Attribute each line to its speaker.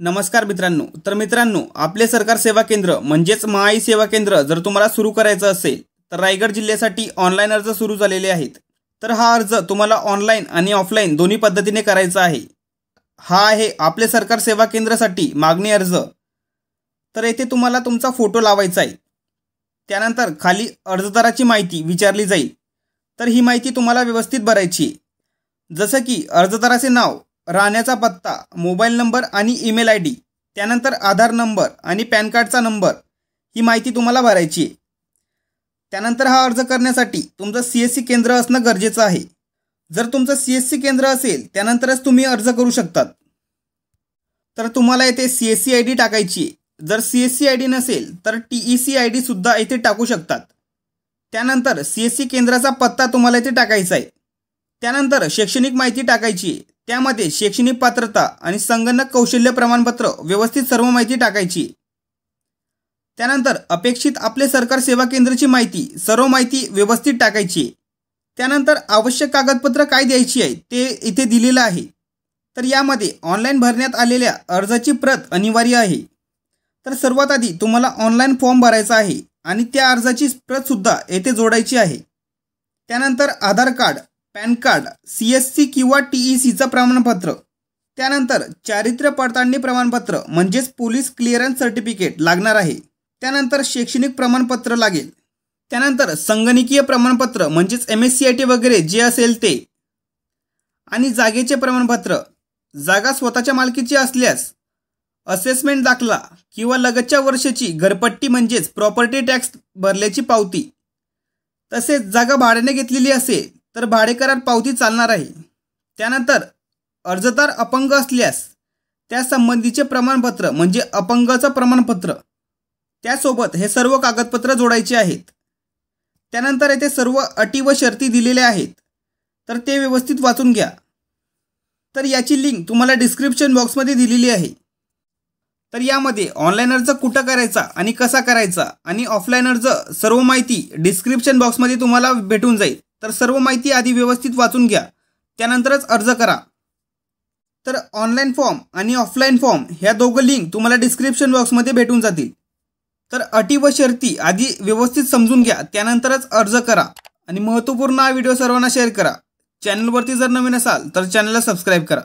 Speaker 1: नमस्कार मित्रांनो, आपले सरकार सेवा केंद्र म्हणजेच महाई सेवा केंद्र जर तुम्हाला सुरू करायचं असेल तर रायगड जिल्ह्यासाठी ऑनलाईन अर्ज सुरू झालेले आहेत। तर हा अर्ज तुम्हाला ऑनलाईन आणि ऑफलाईन दोन्ही पद्धतीने करायचा आहे। हा आहे आपले सरकार सेवा केंद्रासाठी मागणी अर्ज। तर येथे तुम्हाला तुमचा फोटो लावायचा आहे। त्यानंतर खाली अर्जदाराची माहिती विचारली जाईल। तर ही माहिती तुम्हाला व्यवस्थित भरायची आहे। जसं की अर्जदाराचे नाव, राहण्याचा पत्ता, मोबाईल नंबर आणि ईमेल आयडी, त्यानंतर आधार नंबर आणि पॅन कार्डचा नंबर ही माहिती तुम्हाला भरायची आहे। त्यानंतर हा अर्ज करण्यासाठी तुमचं सीएससी केंद्र असणं गरजेचं आहे। जर तुमचं सीएससी केंद्र असेल त्यानंतरच तुम्ही अर्ज करू शकतात। तर तुम्हाला येथे सीएससी आयडी टाकायची आहे। जर सीएससी आयडी नसेल तर टीईसी आयडी सुद्धा येथे टाकू शकतात। त्यानंतर सीएससी केंद्राचा पत्ता तुम्हाला येथे टाकायचा आहे। त्यानंतर शैक्षणिक माहिती टाकायची आहे। त्यामध्ये शैक्षणिक पात्रता आणि संगणक कौशल्य प्रमाणपत्र व्यवस्थित सर्व माहिती टाकायची। त्यानंतर अपेक्षित आपले सरकार सेवा केंद्राची माहिती, सर्व माहिती व्यवस्थित टाकायची। त्यानंतर आवश्यक कागदपत्र काय द्यायची आहे ते इथे दिलेलं आहे। तर यामध्ये ऑनलाईन भरण्यात आलेल्या अर्जाची प्रत अनिवार्य आहे। तर सर्वात आधी तुम्हाला ऑनलाईन फॉर्म भरायचा आहे आणि त्या अर्जाची प्रत सुद्धा येथे जोडायची आहे। त्यानंतर आधार कार्ड, पॅन कार्ड, सीएससी किंवा टीईसीचं प्रमाणपत्र, त्यानंतर चारित्र्य पडताळणी प्रमाणपत्र म्हणजेच पोलीस क्लिअरन्स सर्टिफिकेट लागणार आहे। त्यानंतर शैक्षणिक प्रमाणपत्र लागेल। त्यानंतर संगणकीय प्रमाणपत्र म्हणजेच MSCIT वगैरे जे असेल ते, आणि जागेचे प्रमाणपत्र। जागा स्वतःच्या मालकीची असल्यास असेसमेंट दाखला किंवा लगतच्या वर्षाची घरपट्टी म्हणजेच प्रॉपर्टी टॅक्स भरल्याची पावती। तसेच जागा भाड्याने घेतलेली असेल तर भाडे करार पावती चालणार आहे। त्यानंतर अर्जदार अपंग असल्यास त्या संबंधीचे प्रमाणपत्र म्हणजे अपंगाचं प्रमाणपत्र, त्यासोबत हे सर्व कागदपत्र जोडायचे आहेत। त्यानंतर येथे सर्व अटी व शर्ती दिलेल्या आहेत, तर ते व्यवस्थित वाचून घ्या। तर याची लिंक तुम्हाला डिस्क्रिप्शन बॉक्समध्ये दिलेली आहे। तर यामध्ये ऑनलाईन अर्ज कुठं करायचा आणि कसा करायचा आणि ऑफलाईन अर्ज सर्व माहिती डिस्क्रिप्शन बॉक्समध्ये तुम्हाला भेटून जाईल। तर सर्व माहिती आधी व्यवस्थित वाचून घ्या, त्यानंतरच अर्ज करा। तर ऑनलाईन फॉर्म आणि ऑफलाईन फॉर्म ह्या दोघं लिंक तुम्हाला डिस्क्रिप्शन बॉक्समध्ये भेटून जातील। तर अटी व शर्ती आधी व्यवस्थित समजून घ्या, त्यानंतरच अर्ज करा। आणि महत्त्वपूर्ण हा व्हिडिओ सर्वांना शेअर करा। चॅनलवरती जर नवीन असाल तर चॅनलला सबस्क्राईब करा।